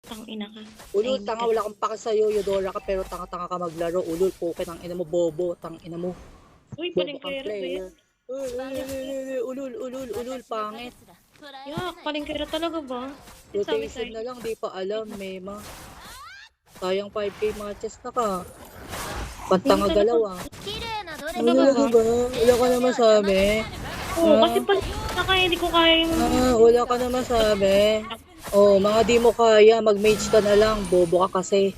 Tangina ka. Ulul, Tahimik tanga, ka. wala kang paka sa'yo, Eudora ka, pero tanga-tanga ka maglaro. Ulul, puke, tang ina mo, bobo, tang ina mo. Uy, Bobo kang palengkera ba player. yan? Ulul, pangit. Yak, palengkera talaga ba? Yung sabi Rotation sa'yo. na lang, di pa alam, mema. Sayang 5k matches na ka. Pantanga Talaga. galaw ah. Talaga ba? Wala ka na masabi. Oo, kasi palengkera na kaya, hindi ko kaya yung... Wala ka na masabi. Oh, mga di mo kaya, mag-mage ka na lang. Bobo ka kasi.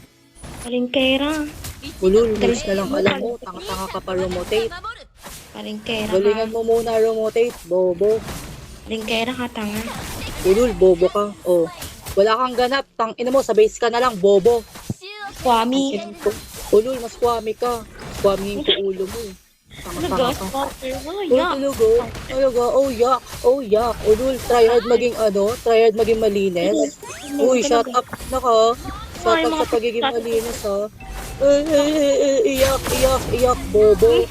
Palengkera. Ulul, mage na lang alam mo. Tanga-tanga ka pa romotate. Palengkera ka. Galingan mo muna romotate, bobo. Palengkera ka, tanga. Ulul, bobo ka. Oh, wala kang ganap. Tang ina mo, sa base ka na lang, bobo. Kwami. Ina ko. Ulul, mas kwami ka. Kwamihin ko ulo mo. Talaga? Tanga-tanga ka. Oh, Oh, yak. talaga, oh yak, ulul, try hard maging malinis. Uy, shut up na ka, shut up sa pagiging malinis ha. Iyak, bobo.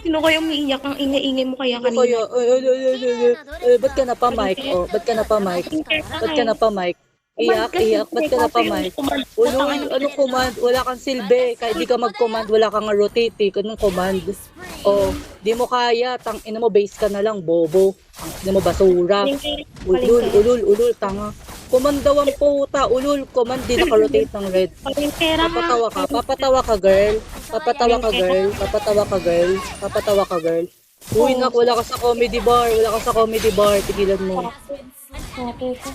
Sino kaya umiiyak? Ang ingay-ingay mo kaya Ano kanina. kaya, ba't ka na pa mic? Oh, ba't ka na pa mic? Ba't ka na pa mic? Iyak, ba't ka na pa mic? Ulul, anong command? Wala kang silbi. Kahit di ka mag-command, wala kang rotate eh. Anong command? Oh, di mo kaya. Tang ina mo, base ka na lang, bobo. Tang ina mo, basura. Ulul, tanga. Command daw ang puta. Ulul, command di naka-rotate ng red. Palengkera ka. Papatawa ka, girl. Papatawa ka, girl. Uy, nak, wala ka sa comedy bar. Tigilan mo. Okay ka.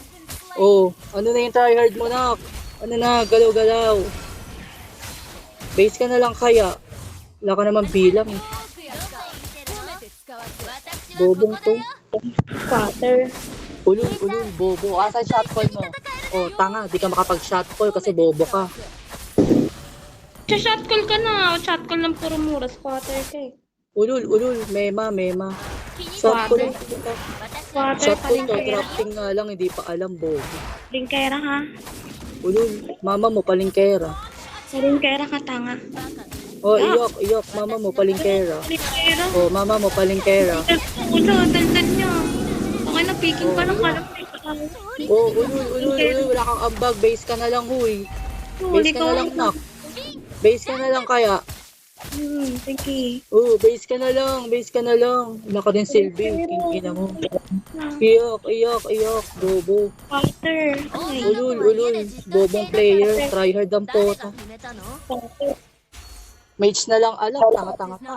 Oh, ano na yung tryhard mo, nak? Ano na, galaw-galaw. Base ka na lang kaya. Wala ka naman bilang eh. Bobong to. Scatter. Ulul, bobo. Asan shot call mo? Oh, tanga, di ka makapag-shot call kasi bobo ka. Shot call ka na. Shot call ng puro mura. Scatter ka eh. Ulul, mema. Shot call. Scatter, Shot call to, palengkera. drafting nga lang, hindi pa alam, bobo. Palengkera ha. Ulul, mama mo, palingkera. Palengkera ka, tanga. Oh, iyok, mama mo, palingkera. Palengkera. Oh, mama mo, palingkera. Ulo, daldan niya. Okay na, picking pa lang pala. Oh, ulul, wala kang ambag, base ka na lang, huy. Base ka na lang, nak. Base ka na lang kaya. Sige. Oh, base ka na lang. Wala ka din silbi, king mo. Iyak, bobo. Scatter. Ay, Ulul, bobong player, tryhard ang pota. Mage na lang alam, tanga-tanga ka.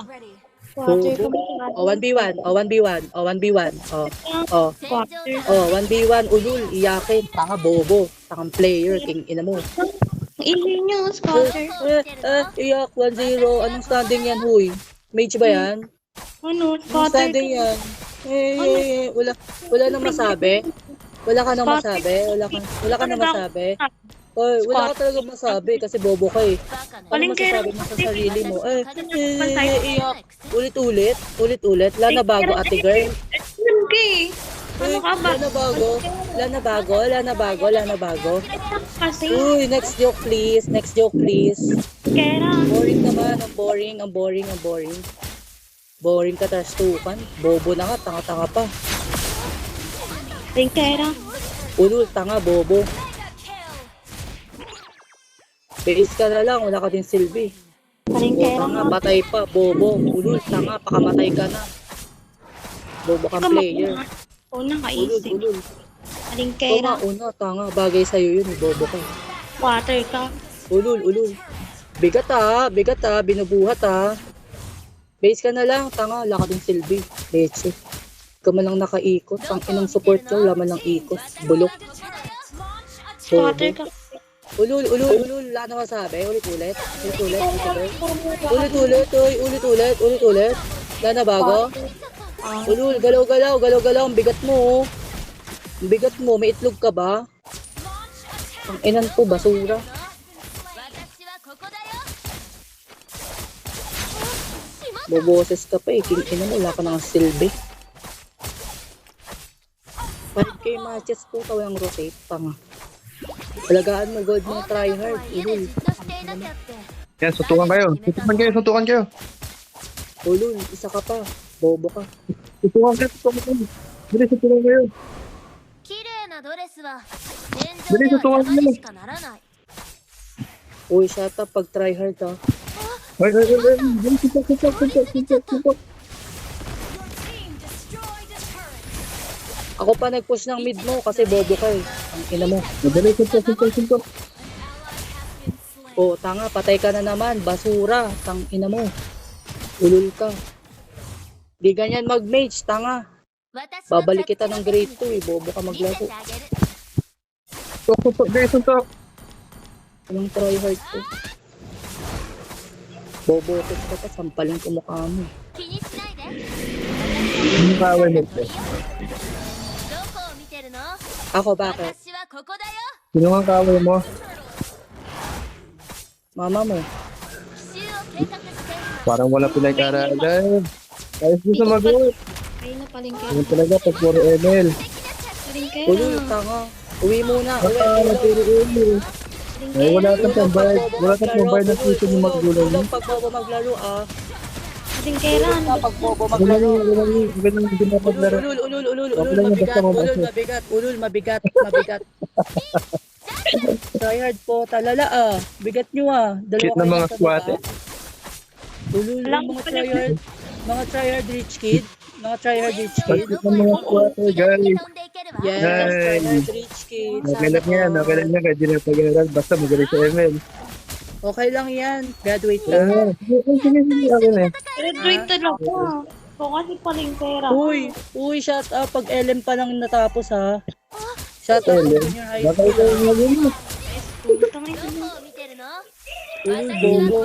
scatter ka ba? Oh, 1v1. Oh, Scatter. 1v1, ulul, iyakin. Tanga, bobo. Tangang player, king ina mo. Ang ingay niyo, scatter. Iyak, 1-0. Anong standing yan, huy? Mage ba yan? Ano, Anong scatter standing ka. yan? Wala nang masabi? Wala ka nang masabi? Oy, wala ka talaga masabi kasi bobo ka eh. Ano masasabi mo sa sarili mo? Iyak. Ulit. Wala na bago, ate girl. Okay. Ano ka ba? Wala na bago. Kasi, Uy, next joke please. kera. Boring naman, ang boring. Boring ka, trastukan. Bobo na nga, tanga-tanga pa. Kera. Ulul, tanga, bobo. Base ka na lang, wala ka din silbi. Kera Tanga, nga. patay pa, bobo. Ulul, tanga, pakamatay ka na. Bobo kang player. Una, kaisip. Ulul. Kera. Una, tanga, bagay sa'yo yun, bobo ka. Water ka. Ulul. Bigat ha, binubuhat ha. Base ka na lang, tanga, wala ka din silbi. Leche. Ikaw man lang nakaikot. Ang inang support nyo, wala man lang ikot. Bulok. Water ka. Ulul, wala na masabi. Ulit-ulit. Wala na bago. Ulul, galaw. Ang bigat mo. May itlog ka ba? Ang inan po, basura. Boboses ka pa eh. King mo, wala ka nang silbi. 5k matches po, walang rotate pa nga. Alagaan mo, gold mo, tryhard. Ulul. Yan, suntukan kayo. Ulul, isa ka pa. Bobo ka. Suntukan kayo. Bilis, suntukan kayo. 綺麗なドレスは Dali, sutukan mo. Uy, shut up pag try hard ha. Ay. Dali, sutok. Ako pa nag-push ng mid mo kasi bobo ka eh. Ang ina mo. Dali, sutok. Oh, tanga, patay ka na naman. Basura. Tang ina mo. Ulul ka. Di ganyan mag-mage, tanga. Babalik kita ng grade 2 eh. Bobo ka maglaro. Sutok, guys, sutok. Anong try hard ko? Bobo ka pa. Sampaling ko mukha mo. Hindi ka away mo. Ako, bakit? Sino nga kaaway mo? Mama mo. Parang wala pinag-aralan. Ayos dito mag-work. Ay na palengkera. Ganun talaga pag puro ML. Ulul, Palengkera. tanga. Uwi muna. Uwi. Puro ML. Ay, wala kang pambayad. Wala kang pambayad ng tuition yung magulang mo. Ulul, pag bobo maglaro ah. Palengkera. Pag bobo Wala maglaro. nang hindi na paglaro. Ulul, mabigat. Try hard po, talala ah. Bigat nyo ah. Cute na mga squat eh. Ulul, mga try hard. Mga try hard rich kid. Cute na mga squat eh, guys. Yes, Nice. try hard rich kid. Okay lang yan, kahit di na pag-aaral. Basta magaling sa ML. Okay lang yan. Graduate ka. Sige, okay na. Graduate talaga. O kasi palengkera. Uy, shut up. Pag LM pa lang natapos ha. Shut up. LM? Junior high Baka school. ikaw yung magaling. Uy, bobo.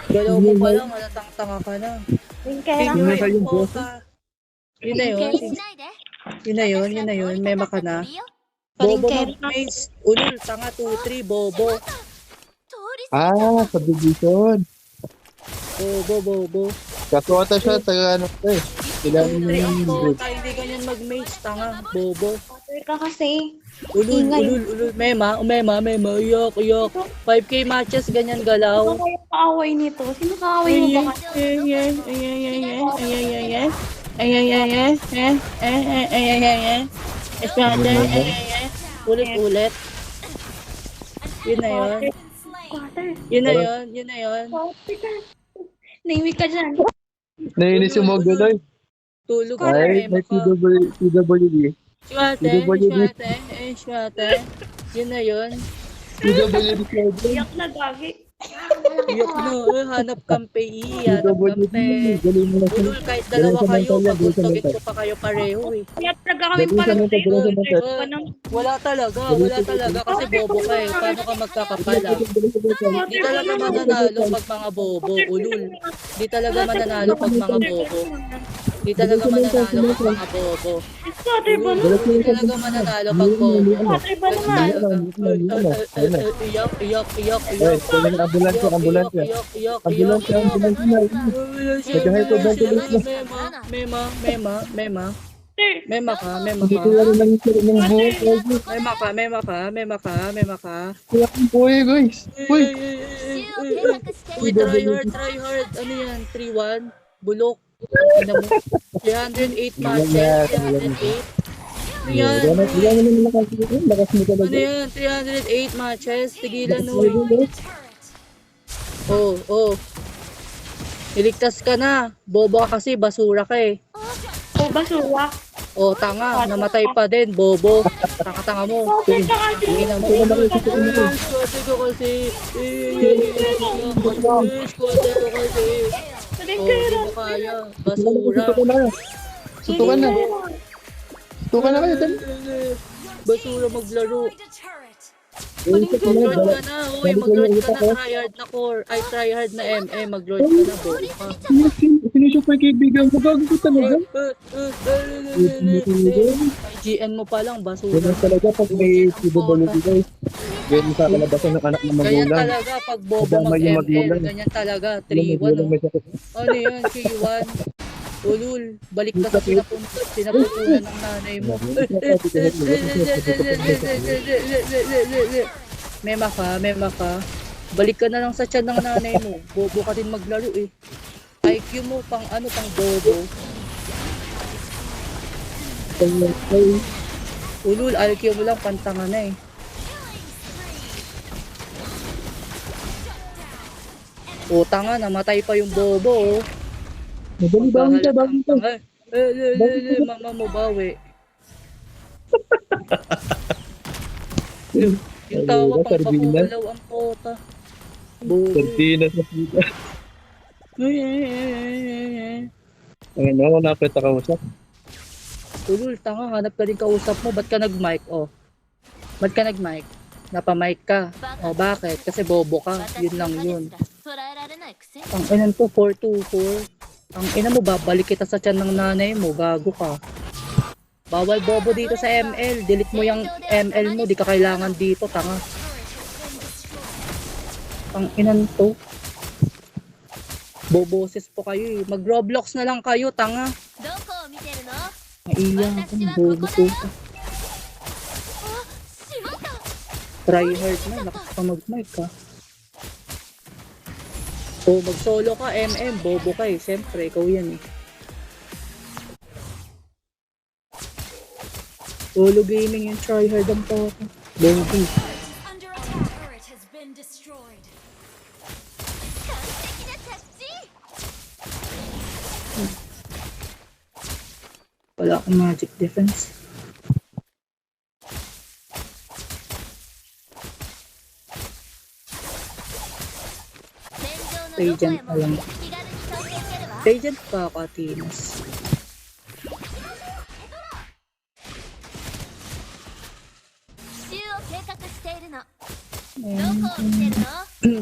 Galaw mo pa lang, halatang-tanga ka na. Palengkera. Yun na kayo, boss. Yun na yun. Mema ka na. Bobo Palengkera. mag-maze. Ulul, tanga 2-3, bobo. Ah, subdivision. Bobo. Kaso ata siya, taga ano ko eh. Kailangan 2-3 ang yung tota, hindi ganyan mag-maze, tanga, bobo. Patay ka kasi. Ulul. Mema, iyak. 5k matches, ganyan galaw. Ano kaya kaaway nito? Sino kaaway mo ba kasi? Ulit. Yun na yun. Quarter. Yun na yun. Quarter ka. Naiwi ka dyan. Nainis yung mga gano'n. Tulog ka Ay, na, may Mema ka. PWD. Swate. Yun na yun. PWD Cloud. Iyak na gagi. Iyak na, hanap kampe, hanap PWD. kampe. Galing mo na siya. Ulul, kahit dalawa kayo, pagtugin ko pa kayo pareho eh. Kaya talaga kami Galing pala sa mga sa'yo. galing sa mga Pa ng Wala talaga, kasi bobo ka eh. Paano ka magkakapala? Di talaga mananalo pag mga bobo, ulul. Di talaga mananalo pag mga bobo. Di talaga mananalo pag mga bobo. quarter ba na? Di talaga mananalo pag bobo. Quarter ba naman? Iyak. Ay, kailangan ambulansya. Ambulansya na. Nagkahay ko ba ito? Mema. Mema ka. Hindi ko lang lang yung buhok. Mema ka. Kaya kong buhay, guys. Uy! Uy, try hard. Ano yan? 3-1? Bulok. Ano mo? 308 matches. 308. Ano yan? Kailangan naman lakas. Lakas mo talaga. Ano yan? 308 matches. Tigilan mo eh. Oh. Niligtas ka na. Bobo ka kasi. Basura ka eh. O basura. Oh, tanga. Namatay pa din. Bobo. Tanga mo. Quarter ka kasi. Tingin mo. Squatter ko kasi. Squatter ko kasi. Oh, di Palengkera. mo kaya. Basura. Sutukan na. Sutukan na kayo. Dali. Basura maglaro. Sutukan na. Mag-lord ka na. Uy, mag-lord ka na. Tryhard na core. Ay, tryhard na MA. Mag-lord ka na. Bobo ka. Sinusupport kaibigan ko. Gago ko talaga. GN mo pa lang. Basura. Ganyan talaga pag may PWD guys. Ganyan sa kalabasan ng anak ng Ganyan magulang. talaga pag bobo Madama yung mag-ML. magulang. Ganyan talaga. Alam mo, 3-1. magulang may sakit. Ano yan? 3-1. Ulul. Balik ka sa pinapupunan ng nanay mo. Mema ka. Balik ka na lang sa tiyan ng nanay mo. Bobo ka din maglaro eh. IQ mo pang bobo. Ulul, IQ mo lang pantanga na eh. O, tanga, namatay pa yung bobo, oh. Madali, bawi ka, Magkahalata bawi ang ka. tanga. Mama mo bawi. Yung tawa Ayun, pang sardinas. papulaw ang pota. Bobo. Sardinas na sila. Ayun, ako napit ako usap. Ulul, tanga, hanap ka din kausap mo. Ba't ka nag-mic, oh? Ba't ka nag-mic? Napamic ka. O, bakit? Kasi bobo ka. Yun lang yun. Ang inan to, 424. Ang ina mo, babalik kita sa tiyan ng nanay mo. Gago ka. Bawal bobo dito sa ML. Delete mo yung ML mo. Di ka kailangan dito, tanga. Ang inan to. Boboses po kayo eh. Mag-Roblox na lang kayo, tanga. Naiyak akong bobo ko. Try hard na, lakas pa mag-mic ka. O mag-solo ka, bobo ka eh. Siyempre, ikaw yan eh. Solo gaming yung try hard ang poko. Bobo. Wala akong magic defense. Radiant pa lang. Radiant pa ako, Atinas.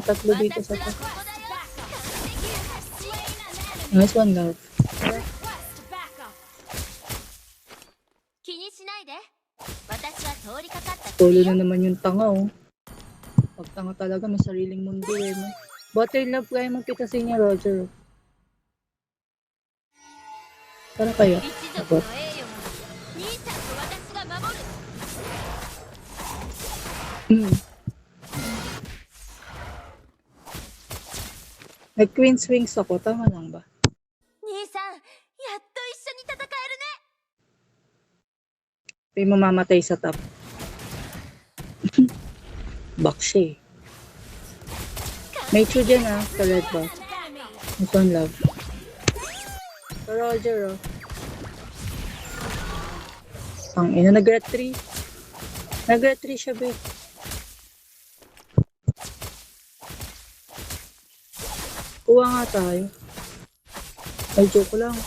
Tatlo dito sa top. Nice one, love. Solo na naman yung tanga, oh. Pag tanga talaga, may sariling mundo eh, no? Butter love, kaya mong pitasin niya, Roger. Para kaya? Abot. Nag-queen swings ako, tama lang ba? May mamamatay sa top. Back siya eh. May true dyan ah, sa red buff. This one love. Sa Roger oh. Ang ina, nag-red 3. Nag-red 3 siya be. Kuha nga tayo. Ay, joke lang.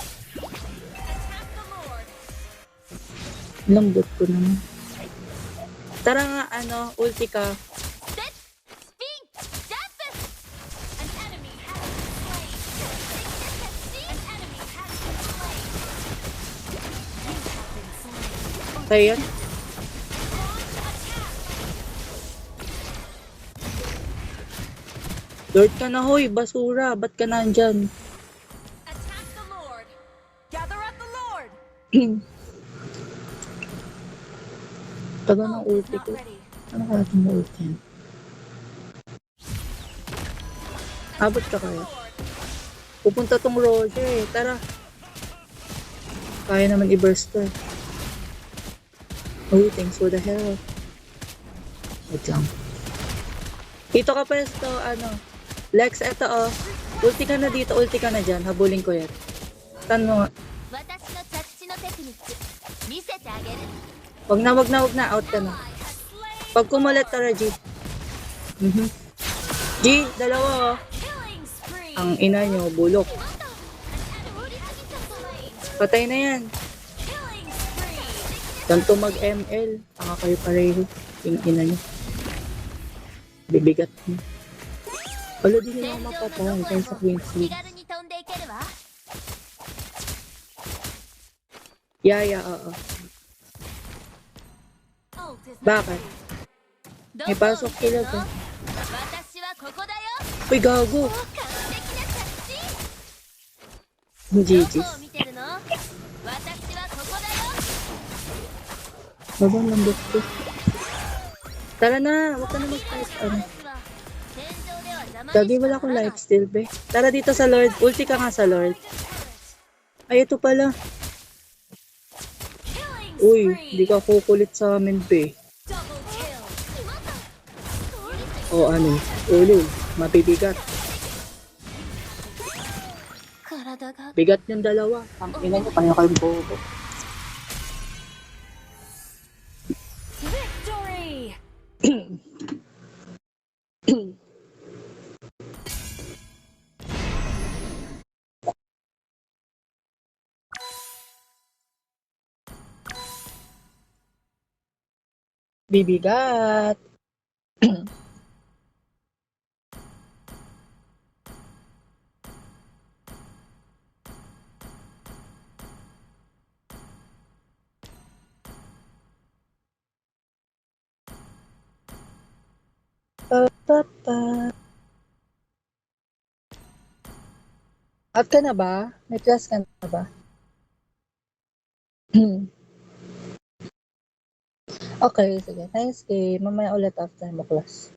Lambot ko naman. Tara nga, ano, ulti ka. Kaya yan. Lord ka na hoy, basura. Ba't ka nandyan? Taga ng ulti ko. Ano kaya itong ulti yan? Abot ka kaya? Pupunta tong Roger eh. Tara. Kaya naman i-burst to. Oh, thanks for the help. Wait lang. Dito ka pwesto, ano. Lex, eto oh. Ulti ka na dito, ulti ka na dyan. Habulin ko yan. Tan mo nga. Wag na. Out ka na. Pag kumulit, tara, G. G, dalawa oh. Ang ina nyo, bulok. Patay na yan. Ganto mag-ML. Tanga kayo pareho. Yung ina nyo. Bibigat nyo. Wala din nila ako mapatay. Kaya sa Queen's League. Yeah, oo. Bakit? May pasok sila ko. Uy, gago. GG's. Babang lambot ko. Tara na, huwag ka na mag-type. Gagi, wala akong lifesteal, be. Tara dito sa Lord. Ulti ka nga sa Lord. Ay, ito pala. Uy, hindi ka kukulit sa amin, pe. O ano? Ulo, mabibigat. Bigat yung dalawa. Ang ina niyo, pareho kayong bobo. Victory! Bibigat. Pa. Out ka na ba? May class ka na ba? Okay, sige. Nice game. Mamaya ulit after mo class.